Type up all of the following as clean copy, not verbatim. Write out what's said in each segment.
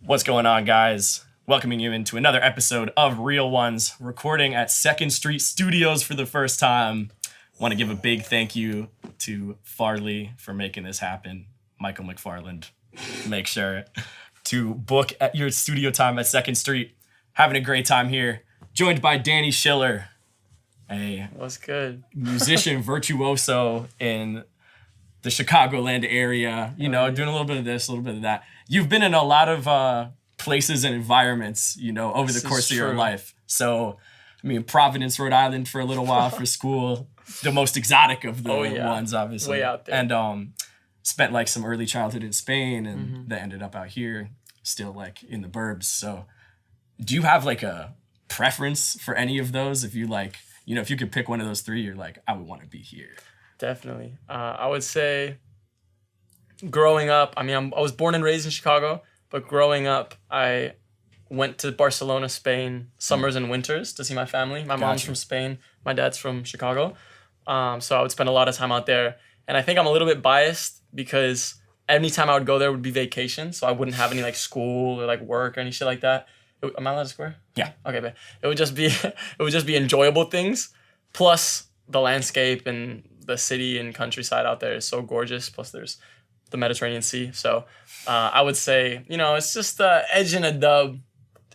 What's going on, guys? Welcoming you into another episode of Real Ones, recording at 2nd Street Studios for the first time. Want to give a big thank you to Farley for making this happen. Michael McFarland, make sure to book at your studio time at 2nd Street. Having a great time here. Joined by Danny Schiller, a What's good? musician virtuoso in the Chicagoland area, doing a little bit of this, a little bit of that. You've been in a lot of places and environments, over the course of your life. So, Providence, Rhode Island for a little while for school, the most exotic of the ones, obviously. Way out there. And spent like some early childhood in Spain and then ended up out here, still like in the burbs. So do you have like a preference for any of those? If you if you could pick one of those three, you're like, I would want to be here. Definitely. I would say growing up, I was born and raised in Chicago, but growing up, I went to Barcelona, Spain, summers and winters to see my family. My mom's from Spain. My dad's from Chicago. So I would spend a lot of time out there. And I think I'm a little bit biased because anytime I would go there would be vacation. So I wouldn't have any like school or like work or any shit like that. Am I allowed to swear? Yeah. Okay, but it would just be enjoyable things. Plus the landscape and the city and countryside out there is so gorgeous. Plus there's the Mediterranean Sea. So I would say, it's just edge and a dub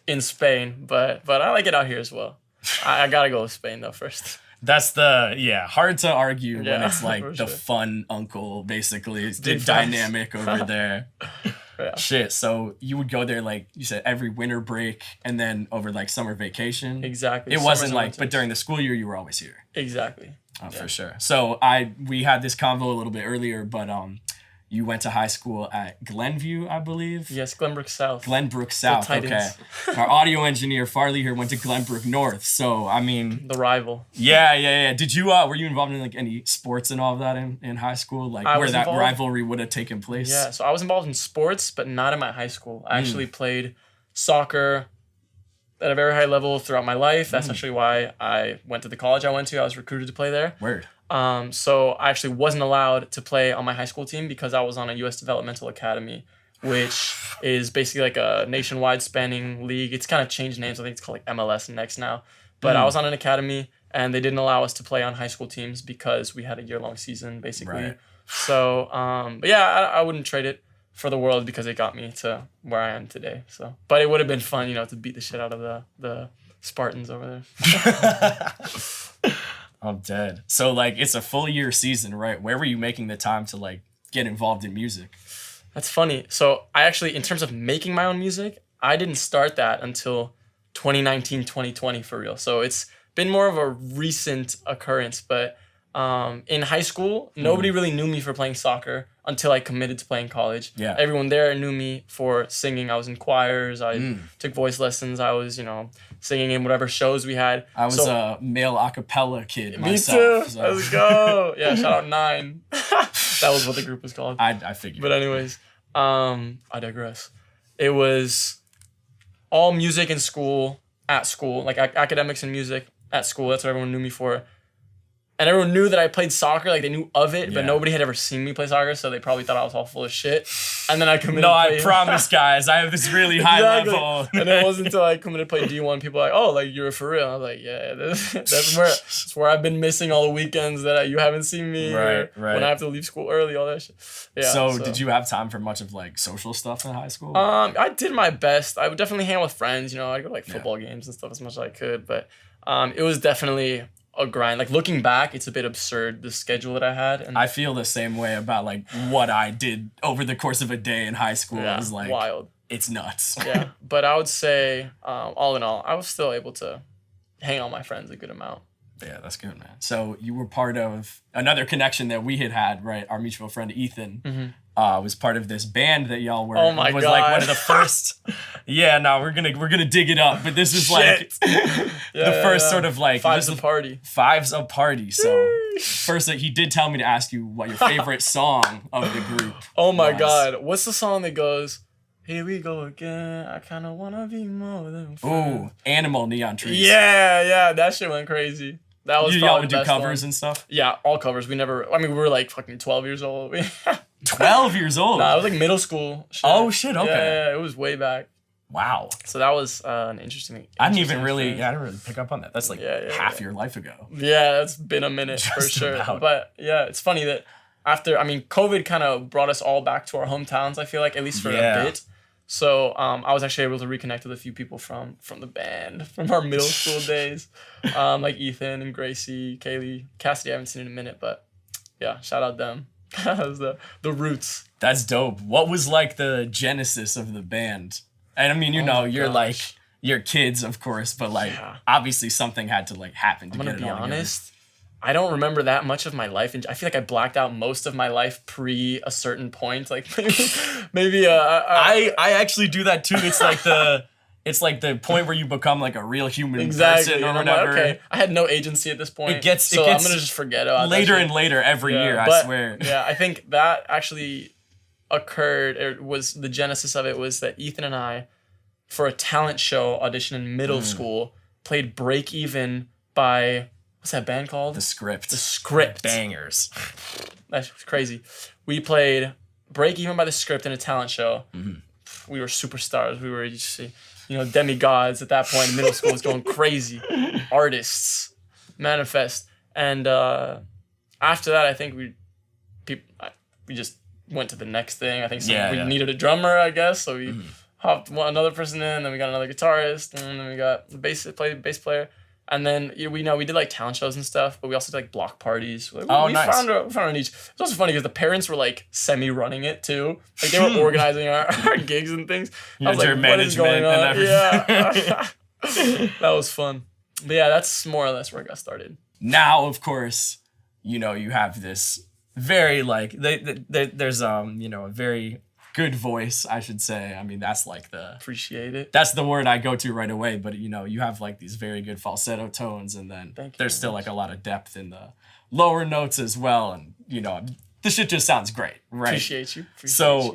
in Spain, but I like it out here as well. I gotta go with Spain though first. That's hard to argue when it's like the fun uncle, basically. It's the dynamic over there. Yeah. Shit, so you would go there, like you said, every winter break and then over like summer vacation? Exactly. It wasn't like, but during the school year, you were always here. Exactly. Oh, yeah. For sure. So we had this convo a little bit earlier, but you went to high school at Glenview, I believe? Yes, Glenbrook South. Glenbrook South, okay. Our audio engineer, Farley, here went to Glenbrook North. So, the rival. Yeah. Did you, were you involved in like any sports and all of that in high school? Like where that rivalry would have taken place? Yeah, so I was involved in sports, but not in my high school. I actually played soccer at a very high level throughout my life. That's actually why I went to the college I went to. I was recruited to play there. Word. So I actually wasn't allowed to play on my high school team because I was on a U.S. Developmental Academy, which is basically like a nationwide spanning league. It's kind of changed names. I think it's called like MLS Next now. But I was on an academy, and they didn't allow us to play on high school teams because we had a year-long season, basically. Right. So, I wouldn't trade it for the world because it got me to where I am today. So, but it would have been fun, to beat the shit out of the Spartans over there. I'm dead. So, like, it's a full year season, right? Where were you making the time to, like, get involved in music? That's funny. So, I actually, in terms of making my own music, I didn't start that until 2019, 2020 for real. So, it's been more of a recent occurrence. But in high school, nobody really knew me for playing soccer until I committed to playing college. Yeah. Everyone there knew me for singing. I was in choirs. I took voice lessons. I was, singing in whatever shows we had. I was a male a cappella kid myself. Me too. So. Let's go. Yeah, shout out 9. That was what the group was called. I figured. But anyways, I digress. It was all music in school, at school, like academics and music at school. That's what everyone knew me for. And everyone knew that I played soccer, like they knew of it, but nobody had ever seen me play soccer, so they probably thought I was all full of shit. And then I committed to play. I promise, guys, I have this really high level. And it wasn't until I committed to play D1, people were like, oh, like you're for real. I was like, yeah, that's where I've been missing all the weekends that you haven't seen me. Right. When I have to leave school early, all that shit. Yeah. So did you have time for much of like social stuff in high school? I did my best. I would definitely hang out with friends. I'd go to like football games and stuff as much as I could, but it was definitely a grind. Like looking back, it's a bit absurd, the schedule that I had. And I feel the same way about like what I did over the course of a day in high school. It was like wild. It's nuts. Yeah, but I would say all in all, I was still able to hang out with my friends a good amount. Yeah, that's good, man. So you were part of another connection that we had, right? Our mutual friend Ethan was part of this band that y'all were. Oh my God. Was like one of the first. We're gonna dig it up, but this is like the first sort of like Five's a party. Five's a party. So first, he did tell me to ask you what your favorite song of the group. Oh my God, what's the song that goes? Here we go again. I kind of want to be more than friends. Ooh, Animal, Neon Trees. Yeah, that shit went crazy. That was y'all would the do best covers one. And stuff? Yeah, all covers. We were like fucking 12 years old. 12 years old? Nah, it was like middle school. Shit. Oh, shit, okay. Yeah, it was way back. Wow. So that was an interesting. I didn't really pick up on that. That's like half yeah. your life ago. Yeah, it's been a minute for sure. about. But yeah, it's funny that COVID kind of brought us all back to our hometowns, I feel like, at least for a bit. So I was actually able to reconnect with a few people from the band, from our middle school days, like Ethan and Gracie, Kaylee, Cassidy. I haven't seen in a minute, but yeah, shout out them. That was the roots. That's dope. What was like the genesis of the band? And I mean, you're like, you're kids, of course, but like obviously something had to like happen to get it all together. I'm gonna be honest. I don't remember that much of my life, and I feel like I blacked out most of my life pre a certain point. Like maybe I actually do that too. It's like the point where you become like a real human person or whatever. Like, okay, I had no agency at this point. It gets I'm gonna just forget about later and later every year. I swear. Yeah, I think that actually occurred. It was the genesis of it was that Ethan and I, for a talent show audition in middle school, played Break Even by. What's that band called? The Script. The Script. Bangers. That's crazy. We played Break Even by The Script in a talent show. Mm-hmm. We were superstars. We were just, demigods at that point. Middle school was going crazy. Artists. Manifest. And after that, I think we just went to the next thing. I think we needed a drummer, I guess. So we hopped another person in. Then we got another guitarist. And then we got the bass player. And then we did like talent shows and stuff, but we also did like block parties. We nice. found our niche. It was also funny because the parents were like semi-running it too. Like they were organizing our gigs and things. I was like, what is going on? And yeah, that was fun. But yeah, that's more or less where I got started. Now, of course, you have this very like there's a very good voice, I should say. I mean, that's like appreciate it. That's the word I go to right away. But you have like these very good falsetto tones, and then there's still like a lot of depth in the lower notes as well. And the shit just sounds great, right? Appreciate you.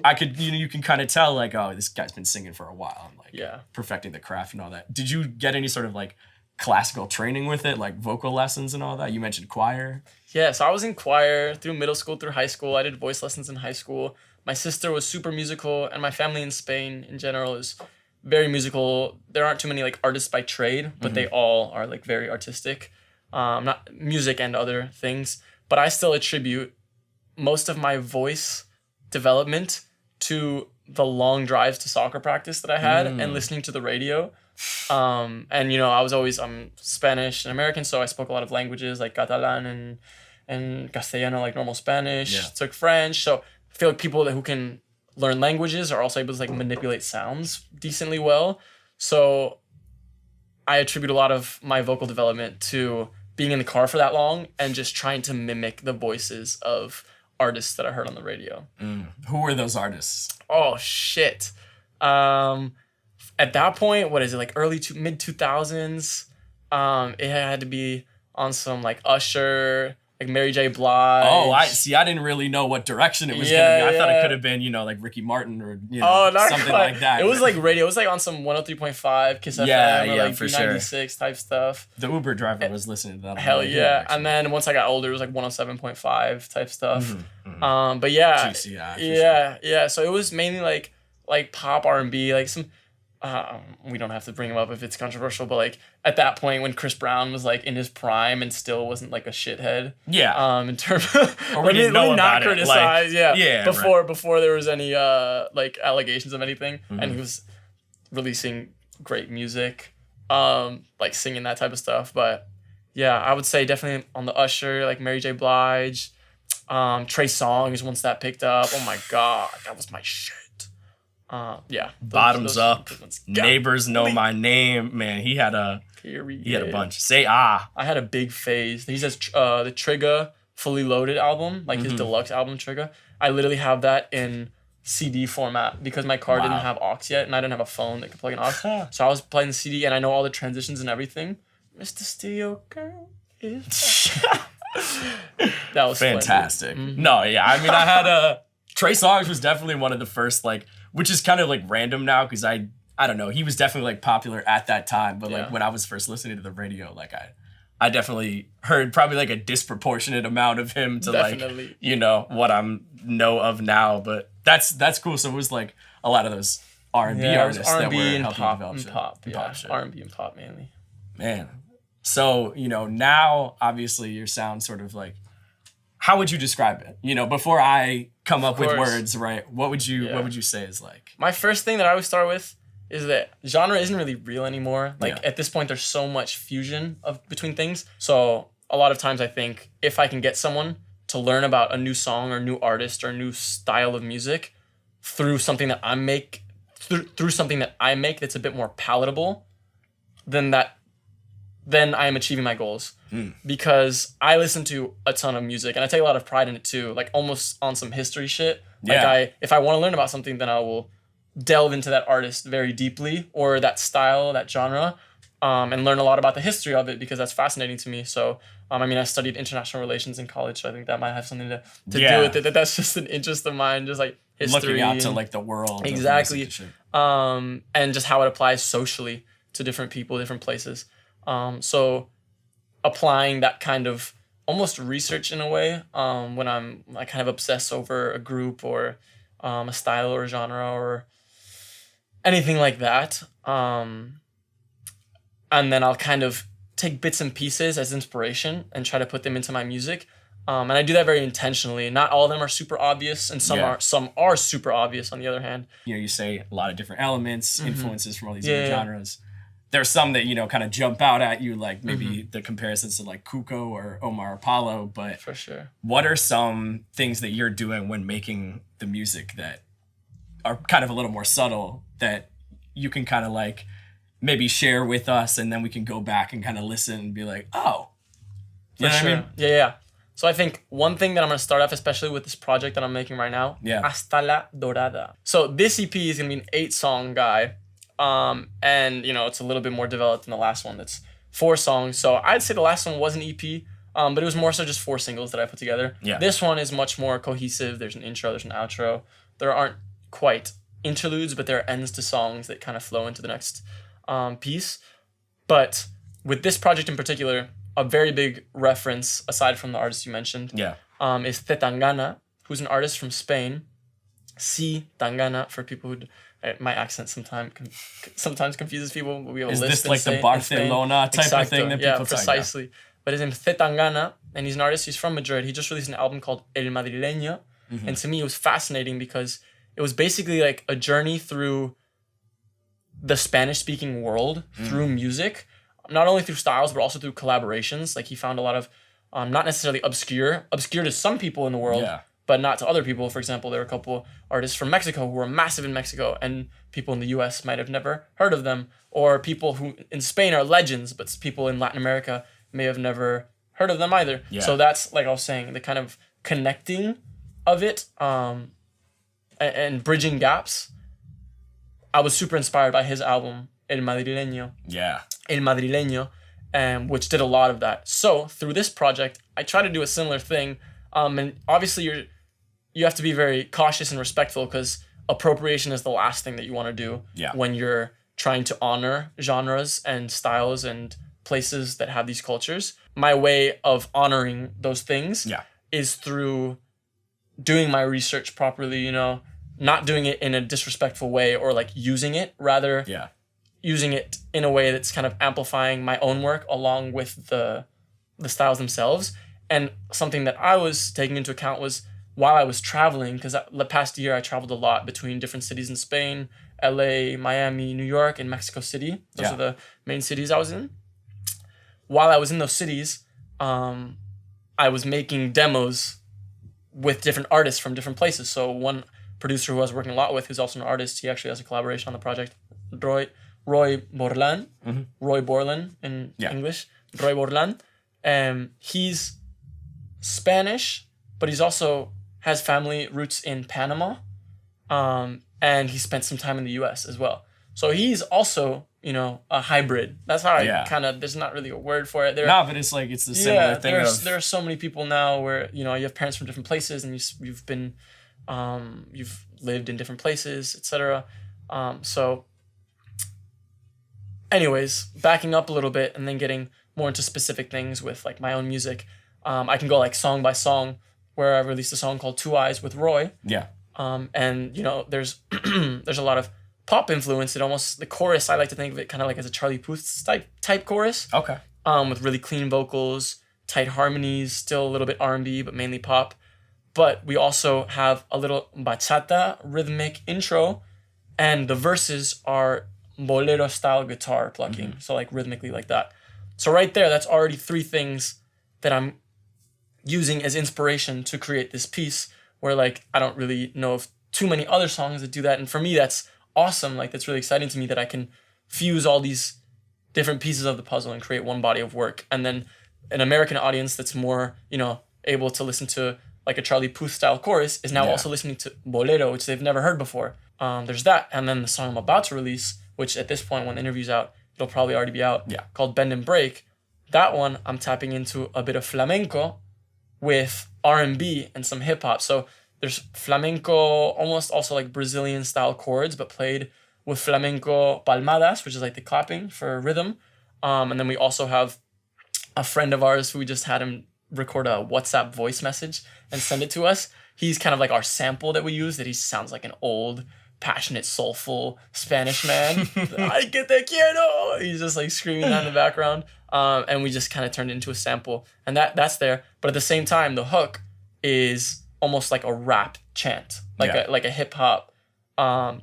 I could you can kind of tell like, oh, this guy's been singing for a while and like perfecting the craft and all that. Did you get any sort of like classical training with it, like vocal lessons and all that? You mentioned choir. Yeah, so I was in choir through middle school, through high school. I did voice lessons in high school. My sister was super musical, and my family in Spain in general is very musical. There aren't too many like artists by trade, but they all are like very artistic, not music and other things. But I still attribute most of my voice development to the long drives to soccer practice that I had and listening to the radio. And I was always Spanish and American, so I spoke a lot of languages like Catalan and Castellano, like normal Spanish. Yeah. Took French, so I feel like people who can learn languages are also able to like manipulate sounds decently well. So I attribute a lot of my vocal development to being in the car for that long and just trying to mimic the voices of artists that I heard on the radio. Who were those artists? Oh shit. At that point, what is it, like mid 2000s? It had to be on some like Usher, like Mary J. Blige. Oh, I didn't really know what direction it was gonna be. I thought it could have been, like Ricky Martin or something quite. like that. It was like radio. It was like on some 103.5 Kiss FM or like for B96 type stuff. The Uber driver was listening to that. Hell yeah! And then once I got older, it was like 107.5 type stuff. But yeah, yeah. So it was mainly like pop R&B, like some. We don't have to bring him up if it's controversial, but like at that point when Chris Brown was like in his prime and still wasn't like a shithead. Yeah. In terms of let me not criticize. Like, before there was any like allegations of anything, and he was releasing great music, like singing that type of stuff. But yeah, I would say definitely on the Usher, like Mary J. Blige, Trey Songz once that picked up. Oh my god, that was my shit. Bottoms Up, Neighbors Know My Name. Man, he had a bunch. Say Ah. I had a big phase. He says the Trigger Fully Loaded album, like his deluxe album Trigger. I literally have that in CD format because my car didn't have aux yet, and I didn't have a phone that could plug in aux. So I was playing the CD, and I know all the transitions and everything. Mr. Steel Girl is that was fantastic. No, yeah, I mean, I had Trey Songz was definitely one of the first, like, which is kind of like random now because I don't know, he was definitely like popular at that time, but like when I was first listening to the radio, like I definitely heard probably like a disproportionate amount of him to like what I'm know of now, but that's cool. So it was like a lot of those R&B Yeah, it was artists that R&B were and helping pop develop and shit. pop. And Yeah, pop shit. R&B and pop mainly. Man. So, now obviously your sound sort of like, how would you describe it? Before I come up with course. words, right? What would you say is like? My first thing that I always start with is that genre isn't really real anymore. Like Yeah. at this point, there's so much fusion between things. So a lot of times I think if I can get someone to learn about a new song or new artist or new style of music through something that I make, through something that I make that's a bit more palatable, then I am achieving my goals. Because I listen to a ton of music and I take a lot of pride in it too, like almost on some history shit. Like if I want to learn about something, then I will delve into that artist very deeply or that style, that genre, and learn a lot about the history of it because that's fascinating to me. So, I studied international relations in college, so I think that might have something to do with it. That's just an interest of mine, just like history. Looking out to like the world. Exactly. And shit. And just how it applies socially to different people, different places. So applying that kind of almost research in a way when I kind of obsess over a group or a style or a genre or anything like that. And then I'll kind of take bits and pieces as inspiration and try to put them into my music. And I do that very intentionally. Not all of them are super obvious, and some are super obvious on the other hand. You say a lot of different elements, influences from all these different Yeah. genres. There's some that, kind of jump out at you, like maybe the comparisons to like Kuko or Omar Apollo, but For sure. what are some things that you're doing when making the music that are kind of a little more subtle that you can kind of like maybe share with us, and then we can go back and kind of listen and be like, oh, you know what I mean? Yeah. So I think one thing that I'm going to start off, especially with this project that I'm making right now, Hasta La Dorada. So this EP is going to be an 8-song guy. And it's a little bit more developed than the last one. That's 4 songs. So I'd say the last one was an EP, but it was more so just 4 singles that I put together. Yeah. This one is much more cohesive. There's an intro, there's an outro. There aren't quite interludes, but there are ends to songs that kind of flow into the next piece. But with this project in particular, a very big reference, aside from the artist you mentioned, is Tangana, who's an artist from Spain. Tangana, for people who... My accent sometimes confuses people. We have a Is list this like the Barcelona type of thing that people precisely. Talk about? But his name is Tangana, and he's an artist. He's from Madrid. He just released an album called El Madrileño. And to me, it was fascinating because it was basically like a journey through the Spanish-speaking world through music, not only through styles, but also through collaborations. Like he found a lot of, not necessarily obscure to some people in the world, but not to other people. For example, there were a couple artists from Mexico who were massive in Mexico, and people in the US might have never heard of them, or people who in Spain are legends, but people in Latin America may have never heard of them either. Yeah. So that's, like I was saying, the kind of connecting of it and bridging gaps. I was super inspired by his album, El Madrileño. Yeah. El Madrileño, which did a lot of that. So through this project, I try to do a similar thing. And obviously you have to be very cautious and respectful because appropriation is the last thing that you want to do when you're trying to honor genres and styles and places that have these cultures. My way of honoring those things is through doing my research properly, not doing it in a disrespectful way or like using it, rather using it in a way that's kind of amplifying my own work along with the styles themselves. And something that I was taking into account was while I was traveling, because the past year I traveled a lot between different cities in Spain, LA, Miami, New York, and Mexico City. Those are the main cities I was in. While I was in those cities, I was making demos with different artists from different places. So one producer who I was working a lot with, who's also an artist, he actually has a collaboration on the project, Roy Borland, Roy Borland in English, Roy Borland. He's Spanish, but he's also has family roots in Panama, and he spent some time in the U.S. as well. So he's also, a hybrid. That's how I kind of. There's not really a word for it. But it's like it's the similar thing. There are so many people now where you have parents from different places, and you've been, you've lived in different places, etc. So, anyways, backing up a little bit and then getting more into specific things with like my own music. I can go like song by song, where I released a song called Two Eyes with Roy. Yeah. And there's there's a lot of pop influence. The chorus, I like to think of it kind of like as a Charlie Puth type chorus. Okay. With really clean vocals, tight harmonies, still a little bit R&B, but mainly pop. But we also have a little bachata rhythmic intro, and the verses are bolero style guitar plucking, so like rhythmically like that. So right there, that's already 3 things that I'm using as inspiration to create this piece, where like I don't really know of too many other songs that do that, and for me that's awesome. Like that's really exciting to me that I can fuse all these different pieces of the puzzle and create one body of work. And then an American audience that's more, able to listen to like a Charlie Puth style chorus is now also listening to bolero, which they've never heard before. There's that. And then the song I'm about to release, which at this point when the interview's out, it'll probably already be out, called Bend and Break. That one, I'm tapping into a bit of flamenco with R&B and some hip hop. So there's flamenco, almost also like Brazilian style chords, but played with flamenco palmadas, which is like the clapping for rhythm. And then we also have a friend of ours who we just had him record a WhatsApp voice message and send it to us. He's kind of like our sample that we use, that he sounds like an old, passionate, soulful Spanish man. I que te quiero! He's just like screaming that in the background. And we just kind of turned it into a sample. And that's there. But at the same time, the hook is almost like a rap chant, like a hip hop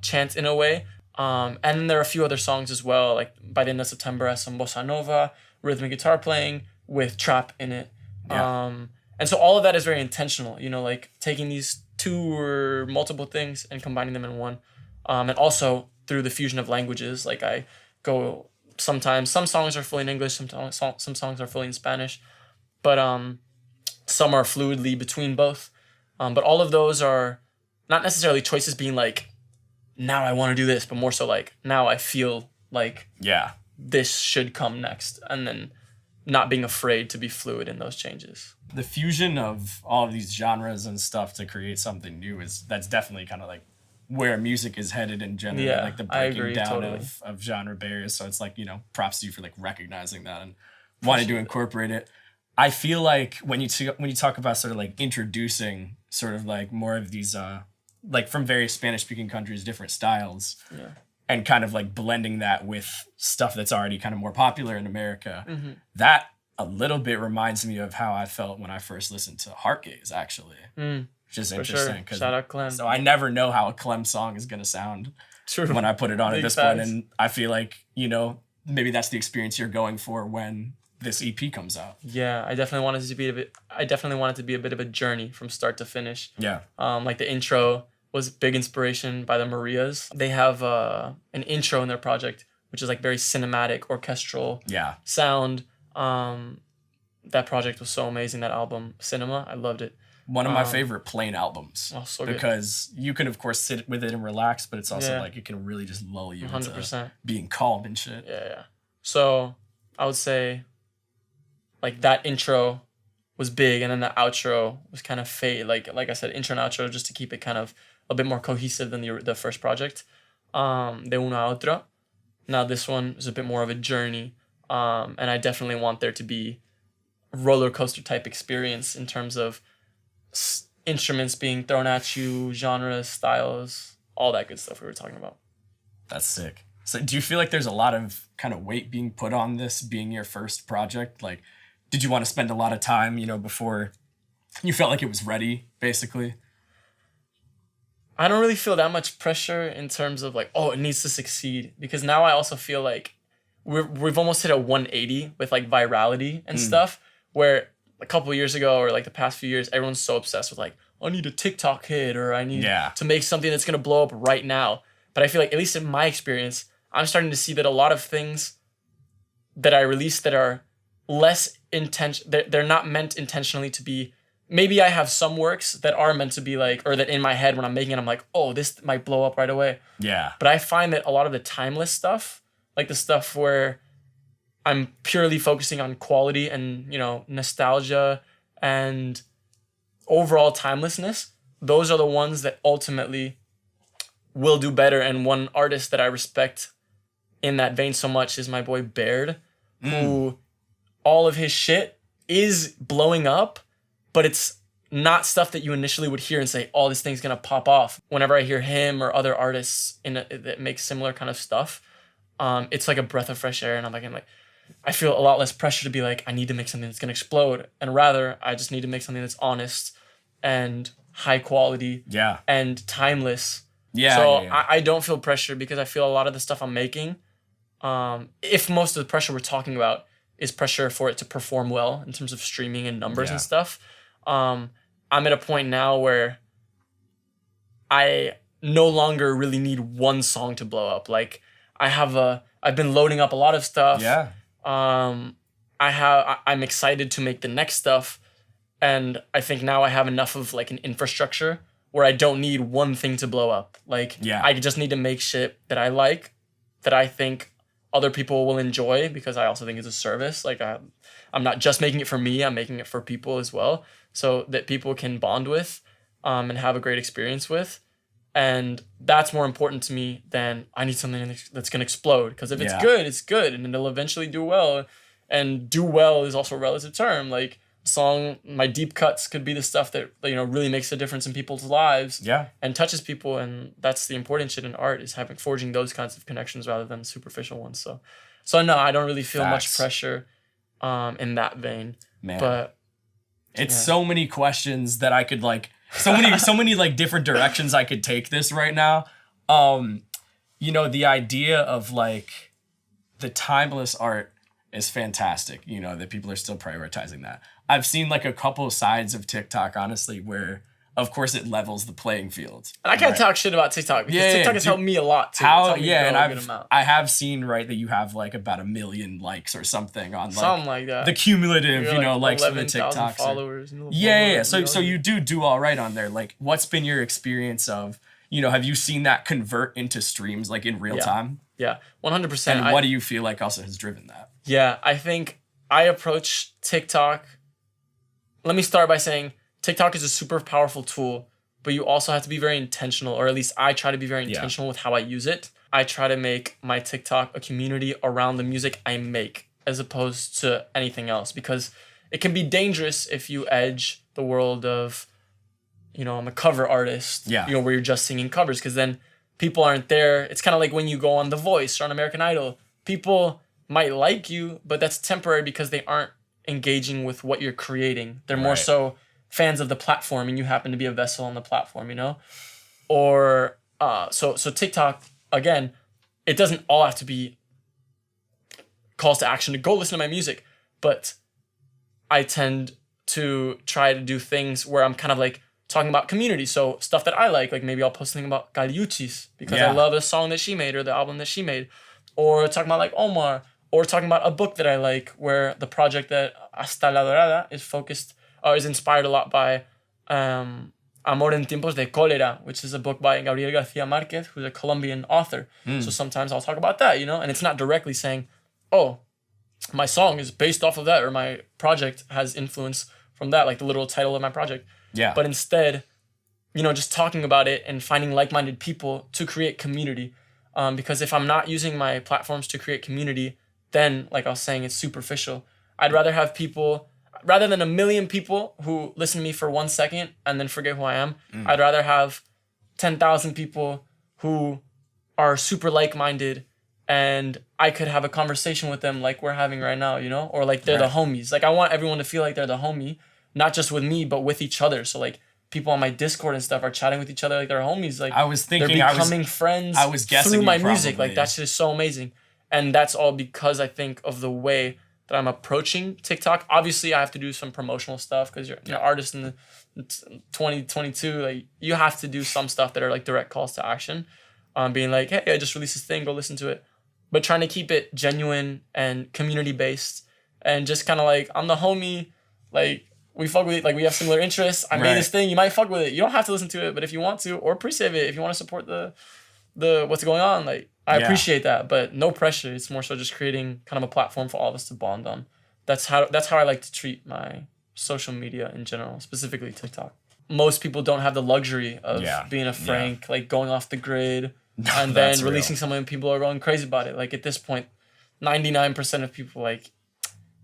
chant in a way. And then there are a few other songs as well, like by the end of September, has some bossa nova, rhythmic guitar playing with trap in it. And so all of that is very intentional, like taking these 2 or multiple things and combining them in one. And also through the fusion of languages, like I go sometimes, some songs are fully in English, some songs are fully in Spanish, but some are fluidly between both. But all of those are not necessarily choices being like, now I want to do this, but more so like, now I feel like this should come next. And then not being afraid to be fluid in those changes. The fusion of all of these genres and stuff to create something new that's definitely kind of like where music is headed in general. Yeah, like the breaking down totally. of genre barriers. So it's like, props to you for like recognizing that and wanting to incorporate it. I feel like when you talk about sort of like introducing sort of like more of these like from various Spanish speaking countries, different styles, and kind of like blending that with stuff that's already kind of more popular in America, that a little bit reminds me of how I felt when I first listened to Heartgaze, actually. Which is interesting. Sure. Shout out Clem. So I never know how a Clem song is going to sound when I put it on at this point. And I feel like, maybe that's the experience you're going for when this EP comes out. Yeah, I definitely want it to be a bit of a journey from start to finish. Yeah. Like the intro was big inspiration by the Marias. They have an intro in their project, which is like very cinematic, orchestral sound. That project was so amazing, that album, Cinema. I loved it. One of my favorite plain albums. Oh, so because you can, of course, sit with it and relax, but it's also like it can really just lull you 100%. Into being calm and shit. Yeah. So I would say like that intro was big, and then the outro was kind of fade. Like I said, intro and outro, just to keep it kind of a bit more cohesive than the first project. De una a otra. Now this one is a bit more of a journey, and I definitely want there to be a roller coaster type experience in terms of instruments being thrown at you, genres, styles, all that good stuff we were talking about. That's sick. So do you feel like there's a lot of kind of weight being put on this being your first project? Like, did you want to spend a lot of time, before you felt like it was ready, basically? I don't really feel that much pressure in terms of like, it needs to succeed, because now I also feel like we've almost hit a 180 with like virality and stuff, where a couple of years ago or like the past few years, everyone's so obsessed with like, I need a TikTok hit, or I need to make something that's going to blow up right now. But I feel like, at least in my experience, I'm starting to see that a lot of things that I release that are less they're not meant intentionally to be. Maybe I have some works that are meant to be like, or that in my head when I'm making it, I'm like, this might blow up right away. Yeah. But I find that a lot of the timeless stuff, like the stuff where I'm purely focusing on quality and, nostalgia and overall timelessness, those are the ones that ultimately will do better. And one artist that I respect in that vein so much is my boy Baird, who all of his shit is blowing up, but it's not stuff that you initially would hear and say, oh, this thing's gonna pop off. Whenever I hear him or other artists that make similar kind of stuff, it's like a breath of fresh air, and I feel a lot less pressure to be like, I need to make something that's gonna explode, and rather I just need to make something that's honest and high quality, and timeless. I don't feel pressure because I feel a lot of the stuff I'm making, if most of the pressure we're talking about is pressure for it to perform well in terms of streaming and numbers and stuff, I'm at a point now where I no longer really need one song to blow up. Like I've been loading up a lot of stuff. I'm excited to make the next stuff, and I think now I have enough of like an infrastructure where I don't need one thing to blow up. Like I just need to make shit that I like, that I think other people will enjoy, because I also think it's a service. Like I'm not just making it for me, I'm making it for people as well, so that people can bond with, and have a great experience with. And that's more important to me than I need something that's going to explode. Because if it's good, it's good, and it'll eventually do well. And do well is also a relative term. Like song, my deep cuts could be the stuff that, you know, really makes a difference in people's lives. And touches people. And that's the important shit in art, is forging those kinds of connections rather than superficial ones. So no, I don't really feel much pressure in that vein. Man. But it's so many questions that I could like, so many like different directions I could take this right now. You know, the idea of like the timeless art is fantastic, you know, that people are still prioritizing that. I've seen like a couple of sides of TikTok, honestly, where of course it levels the playing field. And I can't talk shit about TikTok, because TikTok has helped me a lot too. And I have seen, right, that you have like about 1 million likes or something on like something like that. The cumulative, you know, likes for the TikToks. Followers. So you do all right on there. Like, what's been your experience of, you know, have you seen that convert into streams like in real time? Yeah, 100%. And what do you feel like also has driven that? Yeah, I think I approach TikTok. Let me start by saying TikTok is a super powerful tool, but you also have to be very intentional, or at least I try to be very intentional with how I use it. I try to make my TikTok a community around the music I make, as opposed to anything else, because it can be dangerous if you edge the world of, you know, I'm a cover artist, you know, where you're just singing covers, because then people aren't there. It's kind of like when you go on The Voice or on American Idol. People might like you, but that's temporary because they aren't engaging with what you're creating. They're more so fans of the platform, and you happen to be a vessel on the platform, you know? Or, so TikTok, again, it doesn't all have to be calls to action to go listen to my music, but I tend to try to do things where I'm kind of like talking about community. So stuff that I like maybe I'll post something about Galiuchis because I love a song that she made or the album that she made, or talking about like Omar, or talking about a book that I like, where the project that Hasta La Dorada is inspired a lot by Amor en Tiempos de Cólera, which is a book by Gabriel Garcia Marquez, who's a Colombian author. So sometimes I'll talk about that, you know, and it's not directly saying, oh, my song is based off of that, or my project has influence from that, like the literal title of my project. But instead, you know, just talking about it and finding like-minded people to create community. Because if I'm not using my platforms to create community, then, like I was saying, it's superficial. I'd rather have people, rather than 1 million people who listen to me for 1 second and then forget who I am, I'd rather have 10,000 people who are super like-minded, and I could have a conversation with them like we're having right now, you know? Or like they're the homies. Like I want everyone to feel like they're the homie, not just with me, but with each other. So like people on my Discord and stuff are chatting with each other like they're homies. Like I was thinking, they're becoming friends I was guessing through my music. Like that shit is so amazing. And that's all because I think of the way that I'm approaching TikTok. Obviously, I have to do some promotional stuff because you're an artist in the 2022. Like you have to do some stuff that are like direct calls to action. Being like, hey, I just released this thing, go listen to it. But trying to keep it genuine and community based, and just kind of like, I'm the homie. Like we fuck with it. Like we have similar interests. I made this thing. You might fuck with it. You don't have to listen to it, but if you want to, or pre-save it, if you want to support the what's going on, like I appreciate that, but no pressure. It's more so just creating kind of a platform for all of us to bond on. That's how I like to treat my social media in general, specifically TikTok. Most people don't have the luxury of being a Frank, like going off the grid and then releasing something and people are going crazy about it. Like at this point, 99% of people, like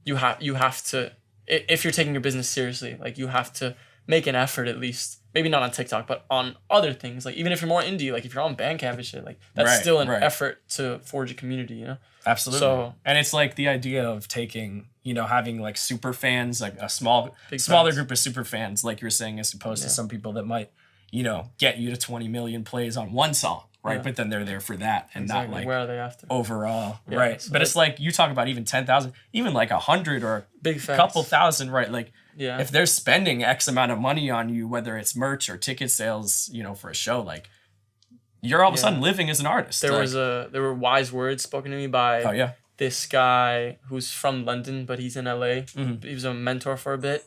you have to, if you're taking your business seriously, like you have to make an effort at least. Maybe not on TikTok, but on other things. Like even if you're more indie, like if you're on Bandcamp and shit, like that's still an effort to forge a community, you know? Absolutely. So, and it's like the idea of taking, you know, having like super fans, like a smaller group of super fans, like you were saying, as opposed to some people that might, you know, get you to 20 million plays on one song, right? Yeah. But then they're there for that and not like where are they after overall, right? So but it's like you talk about even 10,000, even like 100 or a couple thousand, right? Like if they're spending X amount of money on you, whether it's merch or ticket sales, you know, for a show, like you're all of a sudden living as an artist. There were wise words spoken to me by this guy who's from London, but he's in LA. Mm-hmm. He was a mentor for a bit.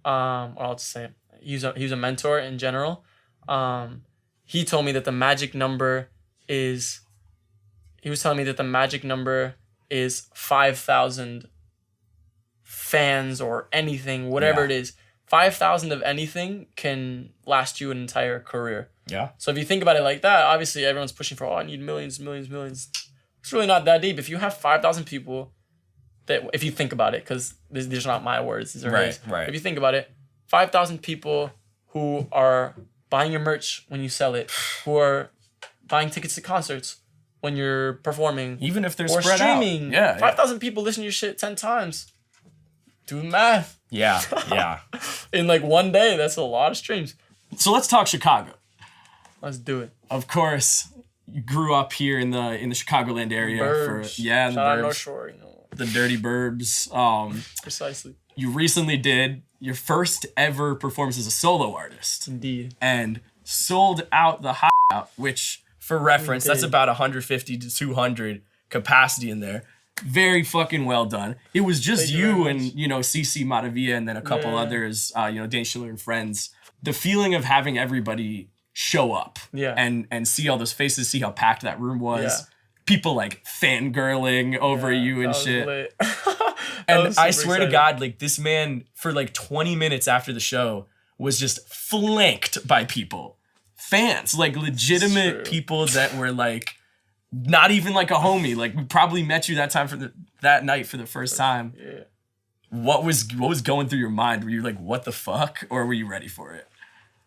Or I'll just say he was a mentor in general. He told me that the magic number is 5,000 fans or anything, whatever it is. 5,000 of anything can last you an entire career. Yeah. So if you think about it like that, obviously everyone's pushing for, I need millions. It's really not that deep. If you have 5,000 people that, if you think about it, because these are not my words, these are his. Right. If you think about it, 5,000 people who are buying your merch when you sell it, who are buying tickets to concerts when you're performing, even if they're or spread streaming, out. 5,000 people listen to your shit 10 times. Do the math. Yeah. In like one day, that's a lot of streams. So let's talk Chicago. Let's do it. Of course, you grew up here in the Chicagoland area. Burbs. The burbs. Shout out North Shore, you know. The dirty burbs. Precisely. You recently did your first ever performance as a solo artist. Indeed. And sold out the out, which for reference, that's about 150 to 200 capacity in there. Very fucking well done. It was just you and, you know, CC Matavia and then a couple others, you know, Dane Schiller and friends. The feeling of having everybody show up and see all those faces, see how packed that room was. Yeah. People like fangirling over you and shit. And I swear to God, like this man for like 20 minutes after the show was just flanked by people. Fans, like legitimate people that were like not even like a homie. Like we probably met you that time that night for the first time. Yeah. What was going through your mind? Were you like, what the fuck? Or were you ready for it?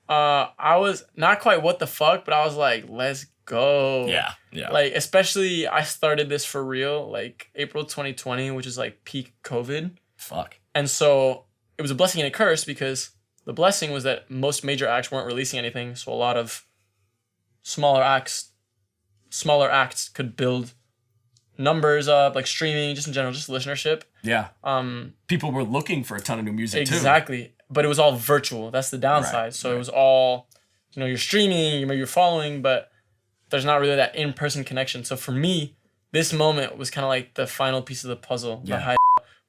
I was not quite what the fuck, but I was like, let's go. Yeah. Like, especially I started this for real, like April 2020, which is like peak COVID. Fuck. And so it was a blessing and a curse because the blessing was that most major acts weren't releasing anything. So a lot of smaller acts could build numbers up, like streaming, just in general, just listenership. Yeah. People were looking for a ton of new music too. Exactly. But it was all virtual. That's the downside. So it was all, you know, you're streaming, you're following, but there's not really that in-person connection. So for me, this moment was kind of like the final piece of the puzzle. Yeah.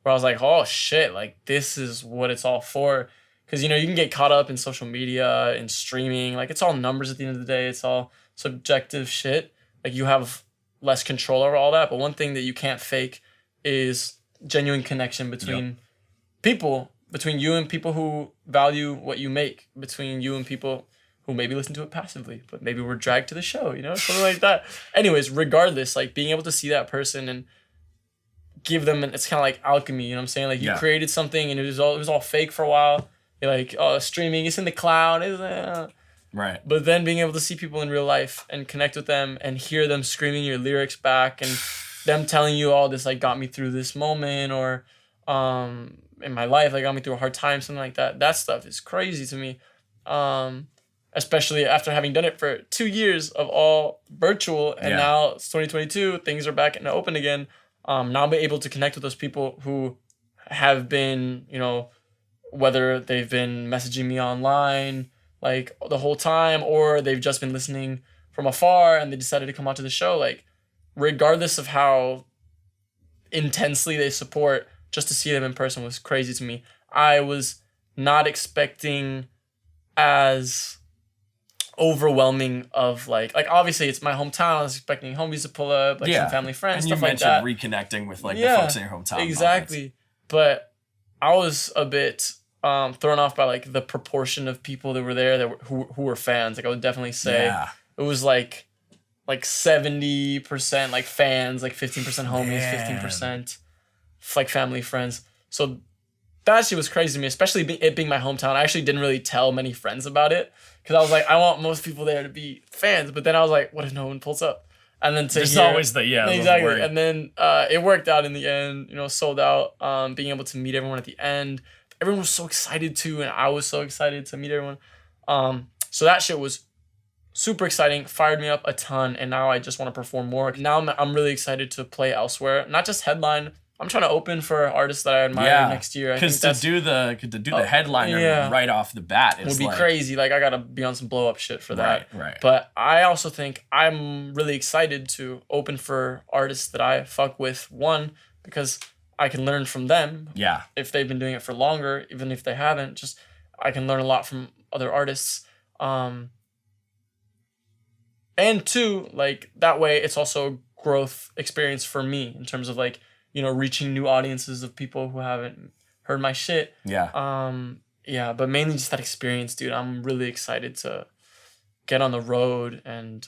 Where I was like, oh shit, like this is what it's all for. Because, you know, you can get caught up in social media and streaming. Like it's all numbers at the end of the day. It's all subjective shit. Like you have less control over all that. But one thing that you can't fake is genuine connection between people, between you and people who value what you make, between you and people who maybe listen to it passively, but maybe were dragged to the show, you know, something like that. Anyways, regardless, like being able to see that person and give them, it's kind of like alchemy, you know what I'm saying? Like you created something and it was all fake for a while. You're like, oh, streaming, it's in the cloud. Right. But then being able to see people in real life and connect with them and hear them screaming your lyrics back and them telling you, oh, this like got me through this moment or in my life, like got me through a hard time, something like that. That stuff is crazy to me. Especially after having done it for 2 years of all virtual and now it's 2022, things are back and open again. Now I'm able to connect with those people who have been, you know, whether they've been messaging me online like the whole time or they've just been listening from afar and they decided to come out to the show. Like regardless of how intensely they support, just to see them in person was crazy to me. I was not expecting as overwhelming of like obviously it's my hometown. I was expecting homies to pull up, like some family friends, and stuff like you that. mentioned reconnecting with like the folks in your hometown. Exactly. Moments. But I was a bit thrown off by like the proportion of people that were there who were fans. Like I would definitely say it was like 70% like fans, like 15% homies, 15% like family friends. So that shit was crazy to me, especially it being my hometown. I actually didn't really tell many friends about it because I was like, I want most people there to be fans. But then I was like, what if no one pulls up? And then there's always the exactly. worry. And then it worked out in the end. You know, sold out. Being able to meet everyone at the end, everyone was so excited too, and I was so excited to meet everyone. So that shit was super exciting. Fired me up a ton, and now I just want to perform more. Now I'm really excited to play elsewhere, not just headline. I'm trying to open for artists that I admire next year. Because to do the headliner right off the bat would be crazy. Like I gotta be on some blow up shit for that. Right. But I also think I'm really excited to open for artists that I fuck with. One, because I can learn from them. Yeah. If they've been doing it for longer, even if they haven't, just I can learn a lot from other artists. And two, like that way it's also a growth experience for me in terms of like, you know, reaching new audiences of people who haven't heard my shit. Yeah. Yeah, but mainly just that experience, dude. I'm really excited to get on the road and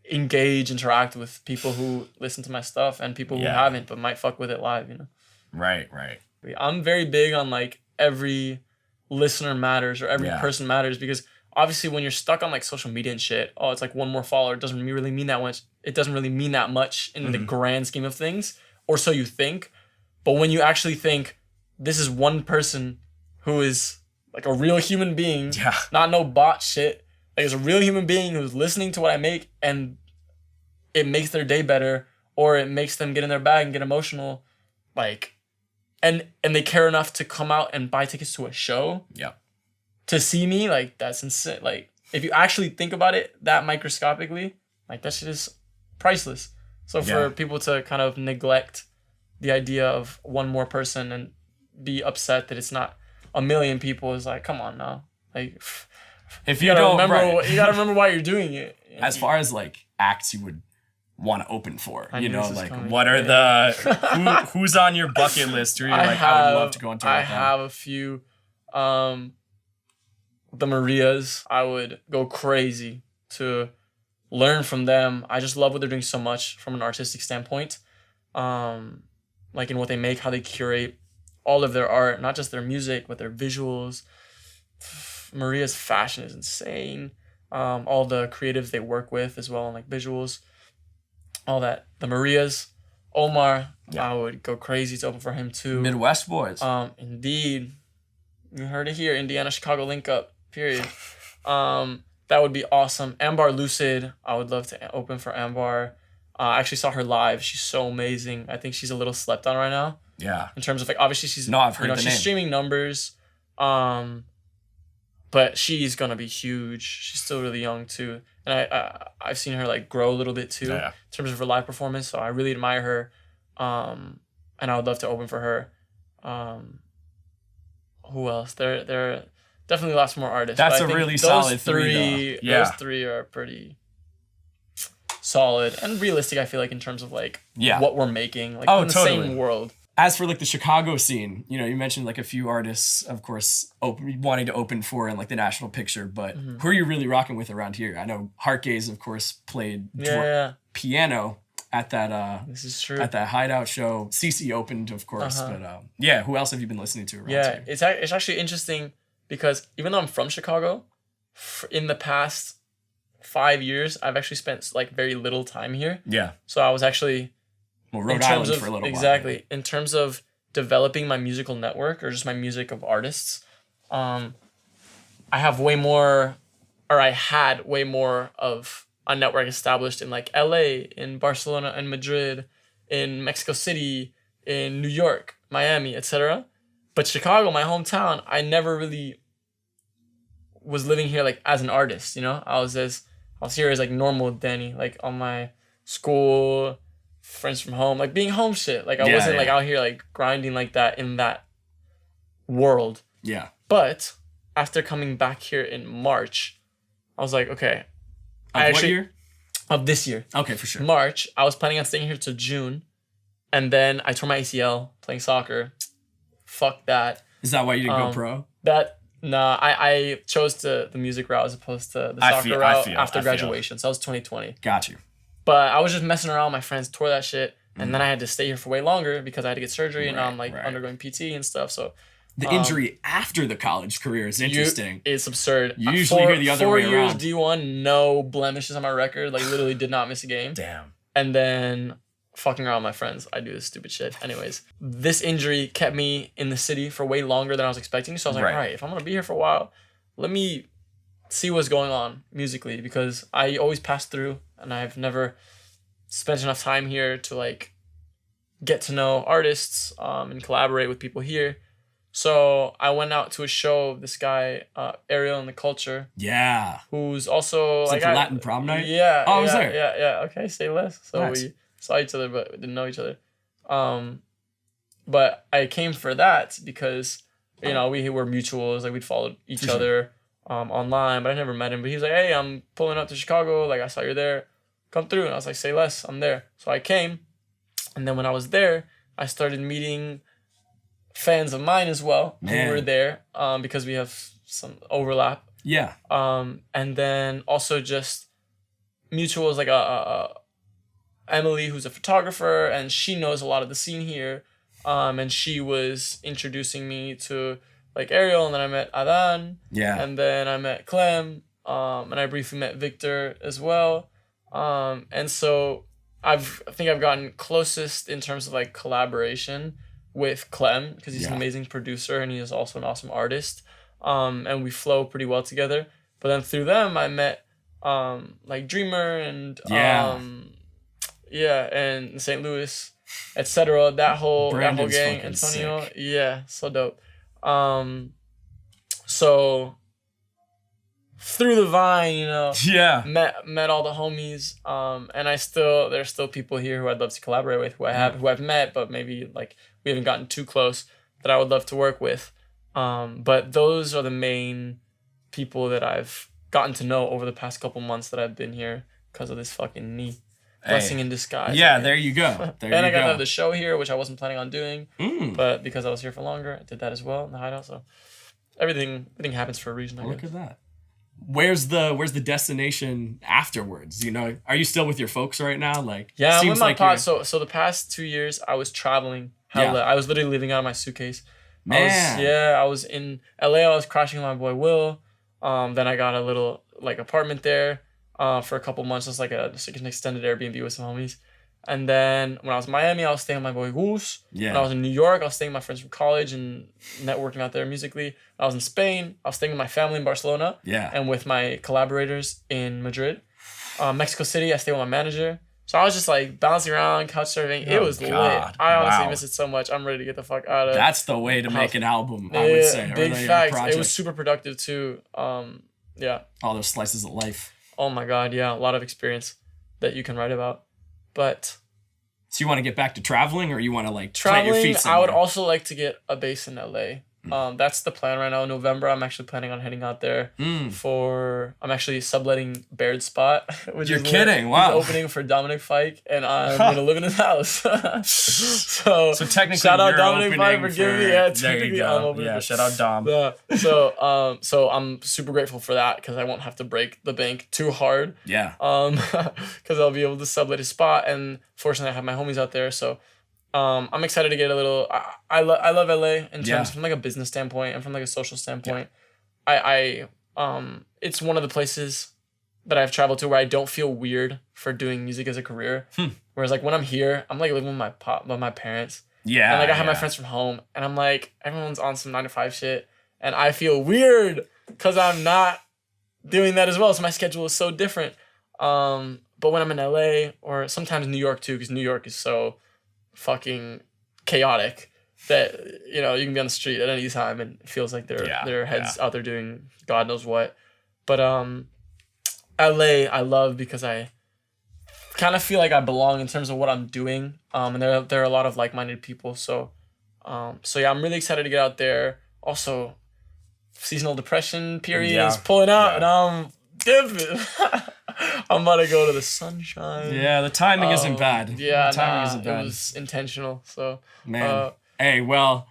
interact with people who listen to my stuff and people who haven't but might fuck with it live, you know? Right. I'm very big on like every listener matters or every person matters because obviously when you're stuck on like social media and shit, oh, it's like one more follower. It doesn't really mean that much. It doesn't really mean that much in the grand scheme of things, or so you think. But when you actually think this is one person who is like a real human being, not no bot shit. Like it's a real human being who's listening to what I make and it makes their day better or it makes them get in their bag and get emotional. Like, and they care enough to come out and buy tickets to a show. Yeah. To see me, like that's insane. Like if you actually think about it that microscopically, like that shit is priceless. So for people to kind of neglect the idea of one more person and be upset that it's not a million people is like, come on now. Like if you don't remember, you gotta remember why you're doing it. As far as like acts you would want to open for, you know, like coming. what are the who's on your bucket list? Or you're I would love to go into. I have a few. The Marias, I would go crazy to learn from them. I just love what they're doing so much from an artistic standpoint. Like in what they make, how they curate all of their art, not just their music, but their visuals. Maria's fashion is insane. All the creatives they work with as well, and like visuals, all that. The Marias, Omar, I would go crazy to open for him too. Midwest boys. Indeed. You heard it here. Indiana, Chicago link up. Period. That would be awesome. Ambar Lucid, I would love to open for Ambar. I actually saw her live. She's so amazing. I think she's a little slept on right now. Yeah. In terms of like, obviously she's I've heard the she's name. Streaming numbers. But she's gonna be huge. She's still really young too, and I've seen her like grow a little bit too in terms of her live performance. So I really admire her, and I would love to open for her. Who else? There definitely lots more artists. That's a really solid three. Those three are pretty solid and realistic. I feel like in terms of like what we're making, like in the same world. As for like the Chicago scene, you know, you mentioned like a few artists, of course, wanting to open for in like the national picture, but who are you really rocking with around here? I know Heartgaze, of course, played piano at that this is true. At that Hideout show. CC opened, of course, but who else have you been listening to around here? It's actually interesting because even though I'm from Chicago, in the past 5 years, I've actually spent like very little time here. Yeah. So I was actually Rhode Island for a little while. Exactly. In terms of developing my musical network or just my music of artists, I had way more of a network established in like LA, in Barcelona and Madrid, in Mexico City, in New York, Miami, etc. But Chicago, my hometown, I never really was living here like as an artist, you know? I was here as like normal Danny, like on my school, friends from home, like being home shit. Like I wasn't like out here like grinding like that in that world. Yeah. But after coming back here in March, I was like, okay. What year? Of this year. Okay, for sure. March. I was planning on staying here till June. And then I tore my ACL playing soccer. Fuck that. Is that why you didn't go pro? I chose the music route as opposed to the soccer route after graduation. So that was 2020. Got you. But I was just messing around with my friends, tore that shit. And then I had to stay here for way longer because I had to get surgery, and now I'm like right. undergoing PT and stuff. So The injury after the college career is interesting. It's absurd. You usually hear the other way around. 4 years D1, no blemishes on my record. Like literally did not miss a game. Damn. And then fucking around with my friends. I do this stupid shit. Anyways, this injury kept me in the city for way longer than I was expecting. So I was like, all right, if I'm gonna be here for a while, let me see what's going on musically, because I always pass through and I've never spent enough time here to like get to know artists and collaborate with people here. So I went out to a show of this guy, Ariel in the Culture. Yeah. Who's also like a Latin prom night? Yeah. Oh, I was there. Yeah. Okay, say less. So nice. we saw each other, but we didn't know each other. But I came for that because, we were mutuals. Like we'd followed each other online, but I never met him. But he was like, hey, I'm pulling up to Chicago. Like I saw you're there. Come through. And I was like, say less. I'm there. So I came. And then when I was there, I started meeting fans of mine as well who were there because we have some overlap. Yeah. And then also just mutuals like Emily, who's a photographer, and she knows a lot of the scene here. And she was introducing me to like Ariel, and then I met Aidan. Yeah. And then I met Clem. And I briefly met Victor as well. And so I think I've gotten closest in terms of like collaboration with Clem because he's an amazing producer and he is also an awesome artist. And we flow pretty well together. But then through them, I met like Dreamer and and St. Louis, etc. That whole gang, Antonio. Sick. Yeah, so dope. So through the Vine, met all the homies, and there's still people here who I'd love to collaborate with, who I've met, but maybe like we haven't gotten too close, that I would love to work with. But those are the main people that I've gotten to know over the past couple months that I've been here because of this fucking knee. Blessing in disguise. Yeah, there you go. And I got to have the show here, which I wasn't planning on doing, but because I was here for longer, I did that as well in the hideout. So everything happens for a reason. I guess. Look at that. Where's the destination afterwards? Are you still with your folks right now? Like, yeah, I'm with my pops. So the past 2 years I was traveling. I was literally living out of my suitcase. Man. I was in LA. I was crashing with my boy Will. Then I got a little like apartment there for a couple months, just like an extended Airbnb with some homies. And then when I was in Miami, I was staying with my boy Goose. Yeah. When I was in New York, I was staying with my friends from college and networking out there musically. When I was in Spain, I was staying with my family in Barcelona. Yeah. And with my collaborators in Madrid. Mexico City, I stayed with my manager. So I was just like bouncing around, couch surfing. It was lit. I honestly miss it so much. I'm ready to get the fuck out of it. That's the way to make an album, I would say. Big facts. It was super productive too. All those slices of life. Oh my God, yeah. A lot of experience that you can write about. But so you want to get back to traveling, or you want to like traveling? Plant your feet somewhere? I would also like to get a base in LA. That's the plan right now. In November, I'm actually planning on heading out there I'm actually subletting Baird's spot. You're kidding? Wow. He's opening for Dominic Fike, and I'm gonna live in his house. so technically, shout out Dominic Fike for giving me. Yeah, there you go. Yeah, shout out Dom. So I'm super grateful for that because I won't have to break the bank too hard. Yeah. Because I'll be able to sublet his spot, and fortunately, I have my homies out there. So. I'm excited to get a little. I love LA in terms from like a business standpoint and from like a social standpoint. I it's one of the places that I've traveled to where I don't feel weird for doing music as a career. Whereas like when I'm here, I'm like living with my parents. Yeah. And like I have my friends from home, and I'm like everyone's on some 9-to-5 shit, and I feel weird because I'm not doing that as well. So my schedule is so different. But when I'm in LA or sometimes New York too, because New York is so fucking chaotic that you can be on the street at any time and it feels like their heads out there doing God knows what. But LA I love because I kind of feel like I belong in terms of what I'm doing. And there are a lot of like-minded people. So yeah, I'm really excited to get out there. Also, seasonal depression period is pulling out, and I'm dipping. I'm about to go to the sunshine. Yeah, the timing isn't bad. Yeah, the timing isn't bad. It was intentional. So man, hey, well,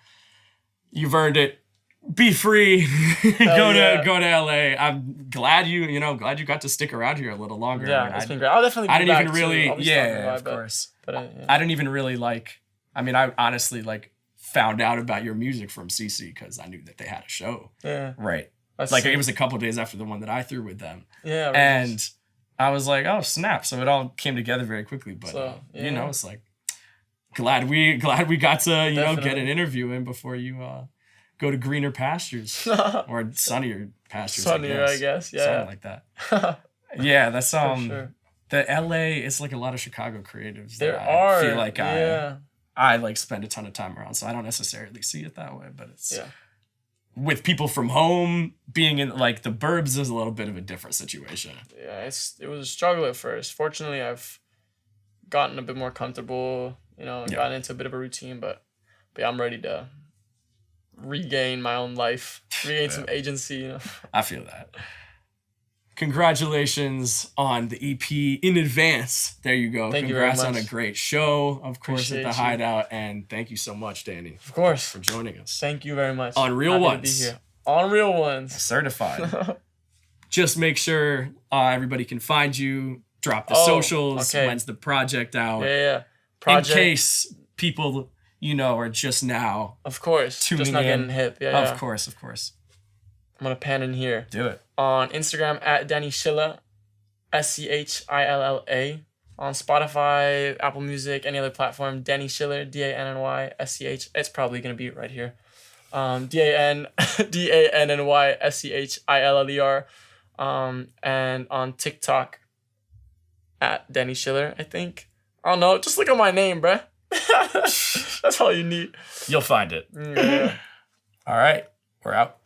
you've earned it. be free. go yeah. to LA. I'm glad you got to stick around here a little longer. Yeah, I mean, it's been great. I'll definitely be I didn't back even really, too. I'll be yeah, stopping by, of course. But I didn't even really like. I mean, I honestly like found out about your music from CC because I knew that they had a show. Yeah. Right. That's Like sick. it was a couple days after the one that I threw with them. Yeah. And I was like, oh snap! So it all came together very quickly. But So, you know, it's like glad we got to get Definitely. an interview in before you go to greener pastures or sunnier pastures. Sunnier, I guess. Yeah. Something like that. Yeah, that's For sure. the LA is like a lot of Chicago creatives. There that are. I feel like yeah. I like spend a ton of time around, so I don't necessarily see it that way. But it's Yeah. with people from home being in like the burbs is a little bit of a different situation. Yeah, it was a struggle at first. Fortunately, I've gotten a bit more comfortable, and gotten into a bit of a routine, but yeah, I'm ready to regain my own life, regain some agency, I feel that. Congratulations on the EP in advance. There you go. Thank you very Congrats on much. a great show, of course, Appreciate at the you. Hideout. And thank you so much, Danny, Of course. for joining us. Thank you very much. On Real Happy Ones. to be here. On Real Ones. Certified. Just make sure everybody can find you. Drop the Oh, socials. okay. When's the project out? Yeah. In case people, are just now Of course. tuning Just not in. getting hip. Yeah. Of course. I'm going to pan in here. Do it. On Instagram at dannyschilla, SCHILLA. On Spotify, Apple Music, any other platform, Danny Schiller, DANNYSCH. It's probably going to be right here. DANNYSCHILLER. And on TikTok at Danny Schiller, I think. I don't know. Just look at my name, bruh. That's all you need. You'll find it. Yeah. All right. We're out.